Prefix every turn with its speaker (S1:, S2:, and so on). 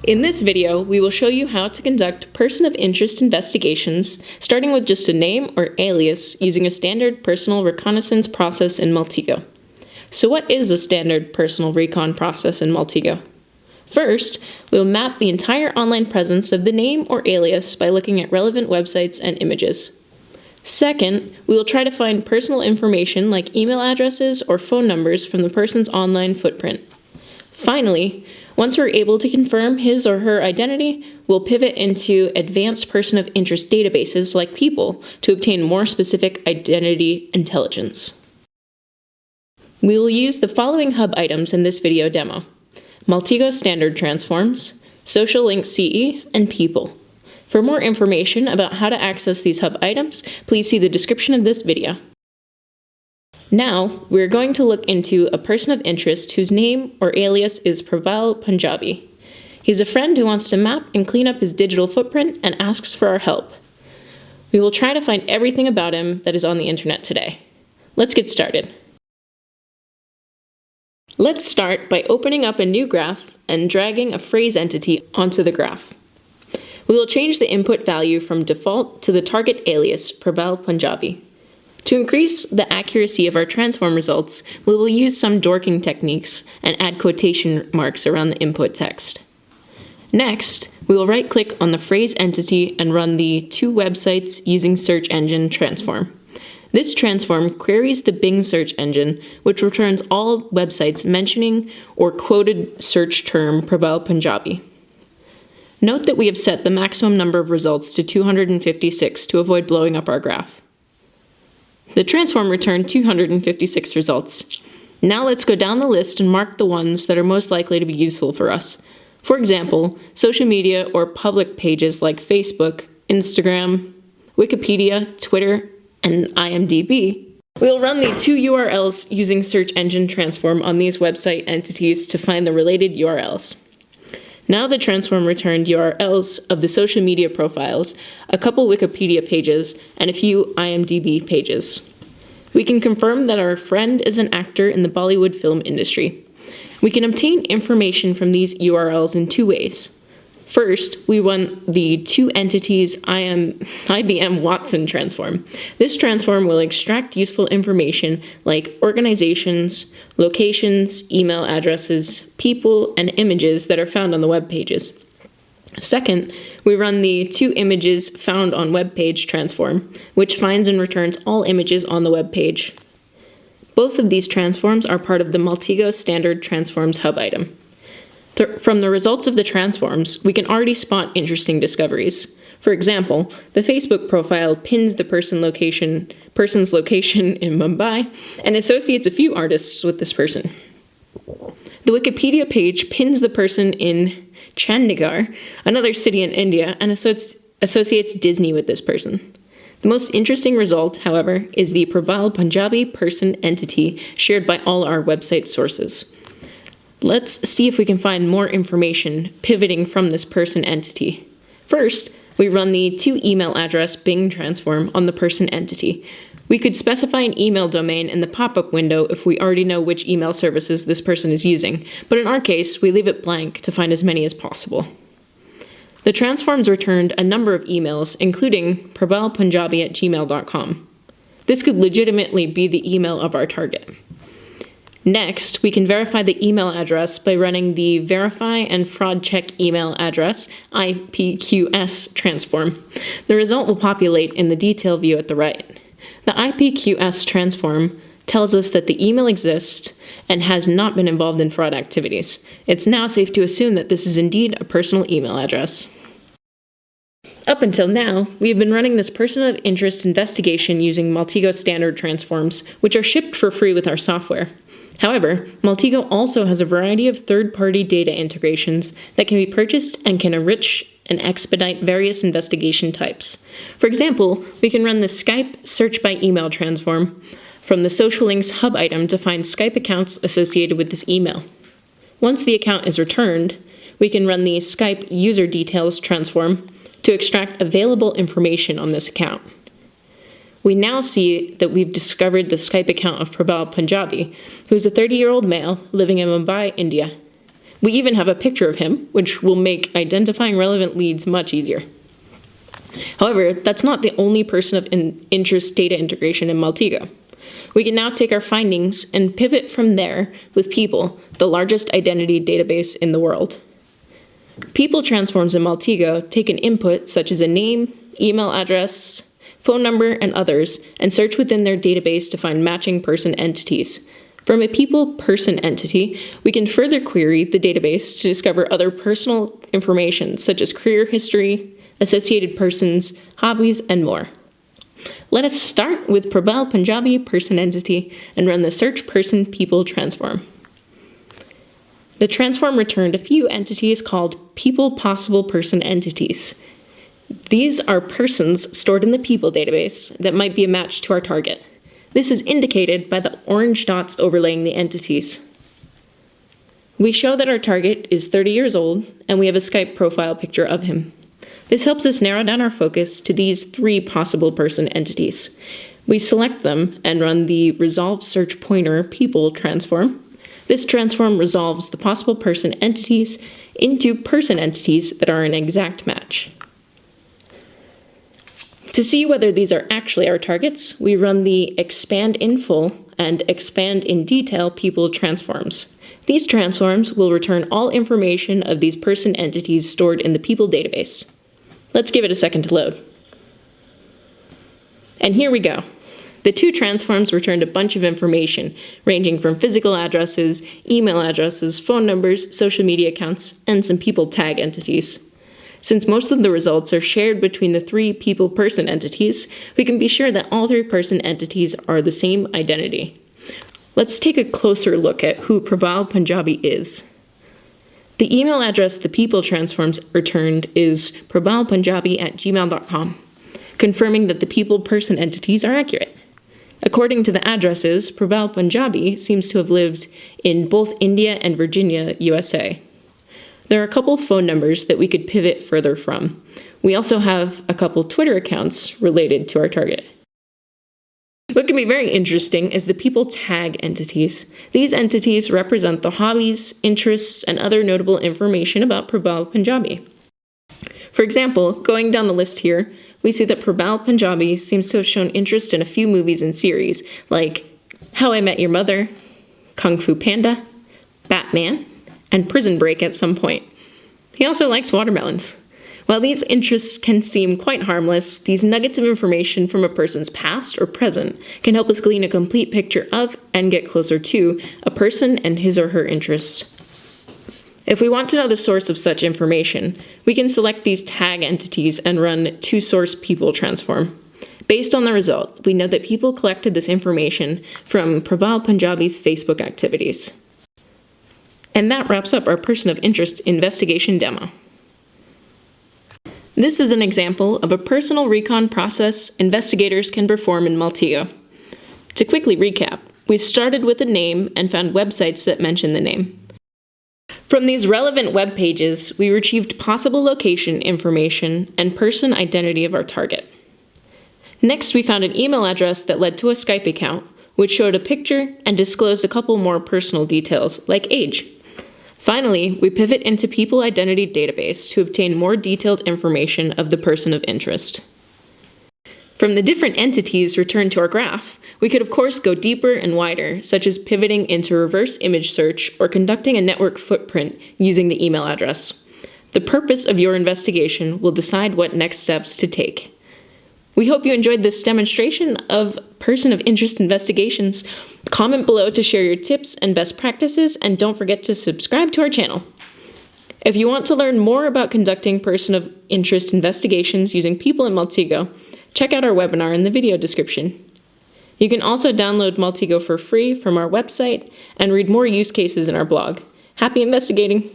S1: In this video, we will show you how to conduct person of interest investigations, starting with just a name or alias using a standard personal reconnaissance process in Maltego. So what is a standard personal recon process in Maltego? First, we will map the entire online presence of the name or alias by looking at relevant websites and images. Second, we will try to find personal information like email addresses or phone numbers from the person's online footprint. Finally, once we're able to confirm his or her identity, we'll pivot into advanced person of interest databases like Pipl to obtain more specific identity intelligence. We will use the following hub items in this video demo: Maltego standard transforms, social link CE, and Pipl. For more information about how to access these hub items, please see the description of this video. Now, we're going to look into a person of interest whose name or alias is Pipl Punjabi. He's a friend who wants to map and clean up his digital footprint and asks for our help. We will try to find everything about him that is on the internet today. Let's get started. Let's start by opening up a new graph and dragging a phrase entity onto the graph. We will change the input value from default to the target alias Pipl Punjabi. To increase the accuracy of our transform results, we will use some dorking techniques and add quotation marks around the input text. Next, we will right-click on the phrase entity and run the to websites using search engine transform. This transform queries the Bing search engine, which returns all websites mentioning or quoted search term Pipl Punjabi. Note that we have set the maximum number of results to 256 to avoid blowing up our graph. The transform returned 256 results. Now let's go down the list and mark the ones that are most likely to be useful for us. For example, social media or public pages like Facebook, Instagram, Wikipedia, Twitter, and IMDb. We'll run the two URLs using search engine transform on these website entities to find the related URLs. Now the transform returned URLs of the social media profiles, a couple Wikipedia pages, and a few IMDb pages. We can confirm that our friend is an actor in the Bollywood film industry. We can obtain information from these URLs in two ways. First, we run the two entities IBM Watson transform. This transform will extract useful information like organizations, locations, email addresses, people, and images that are found on the web pages. Second, we run the two images found on web page transform, which finds and returns all images on the web page. Both of these transforms are part of the Maltego standard transforms hub item. From the results of the transforms, we can already spot interesting discoveries. For example, the Facebook profile pins the person's location in Mumbai and associates a few artists with this person. The Wikipedia page pins the person in Chandigarh, another city in India, and associates Disney with this person. The most interesting result, however, is the Pipl Punjabi person entity shared by all our website sources. Let's see if we can find more information pivoting from this person entity. First, we run the to email address Bing transform on the person entity. We could specify an email domain in the pop-up window if we already know which email services this person is using, but in our case, we leave it blank to find as many as possible. The transforms returned a number of emails, including pipl.punjabi@gmail.com. This could legitimately be the email of our target. Next, we can verify the email address by running the verify and fraud check email address IPQS transform. The result will populate in the detail view at the right. The IPQS transform tells us that the email exists and has not been involved in fraud activities. It's now safe to assume that this is indeed a personal email address. Up until now, we have been running this person of interest investigation using Maltego standard transforms, which are shipped for free with our software. However, Maltego also has a variety of third-party data integrations that can be purchased and can enrich and expedite various investigation types. For example, we can run the Skype search by email transform from the social links hub item to find Skype accounts associated with this email. Once the account is returned, we can run the Skype user details transform to extract available information on this account. We now see that we've discovered the Skype account of Pipl Punjabi, who's a 30-year-old male living in Mumbai, India. We even have a picture of him, which will make identifying relevant leads much easier. However, that's not the only person of interest data integration in Maltego. We can now take our findings and pivot from there with Pipl, the largest identity database in the world. Pipl transforms in Maltego take an input such as a name, email address, phone number, and others, and search within their database to find matching person entities. From a Pipl person entity, we can further query the database to discover other personal information such as career history, associated persons, hobbies, and more. Let us start with Pipl Punjabi person entity and run the search person Pipl transform. The transform returned a few entities called Pipl possible person entities. These are persons stored in the Pipl database that might be a match to our target. This is indicated by the orange dots overlaying the entities. We show that our target is 30 years old, and we have a Skype profile picture of him. This helps us narrow down our focus to these 3 possible person entities. We select them and run the resolve search pointer Pipl transform. This transform resolves the possible person entities into person entities that are an exact match. To see whether these are actually our targets, we run the expand in full and expand in detail Pipl transforms. These transforms will return all information of these person entities stored in the Pipl database. Let's give it a second to load. And here we go. The 2 transforms returned a bunch of information, ranging from physical addresses, email addresses, phone numbers, social media accounts, and some Pipl tag entities. Since most of the results are shared between the 3 Pipl person entities, we can be sure that all 3 person entities are the same identity. Let's take a closer look at who Pipl Punjabi is. The email address the Pipl transforms returned is prabhalpunjabi@gmail.com, confirming that the Pipl person entities are accurate. According to the addresses, Pipl Punjabi seems to have lived in both India and Virginia, USA. There are a couple phone numbers that we could pivot further from. We also have a couple Twitter accounts related to our target. What can be very interesting is the Pipl tag entities. These entities represent the hobbies, interests, and other notable information about Pipl Punjabi. For example, going down the list here, we see that Pipl Punjabi seems to have shown interest in a few movies and series, like How I Met Your Mother, Kung Fu Panda, Batman, and Prison Break at some point. He also likes watermelons. While these interests can seem quite harmless, these nuggets of information from a person's past or present can help us glean a complete picture of and get closer to a person and his or her interests. If we want to know the source of such information, we can select these tag entities and run to-source Pipl transform. Based on the result, we know that Pipl collected this information from Pipl Punjabi's Facebook activities. And that wraps up our person of interest investigation demo. This is an example of a personal recon process investigators can perform in Maltego. To quickly recap, we started with a name and found websites that mention the name. From these relevant web pages, we retrieved possible location information and person identity of our target. Next, we found an email address that led to a Skype account, which showed a picture and disclosed a couple more personal details, like age. Finally, we pivot into Pipl identity database to obtain more detailed information of the person of interest. From the different entities returned to our graph, we could of course go deeper and wider, such as pivoting into reverse image search or conducting a network footprint using the email address. The purpose of your investigation will decide what next steps to take. We hope you enjoyed this demonstration of person of interest investigations. Comment below to share your tips and best practices, and don't forget to subscribe to our channel. If you want to learn more about conducting person of interest investigations using Pipl in Maltego, check out our webinar in the video description. You can also download Maltego for free from our website and read more use cases in our blog. Happy investigating!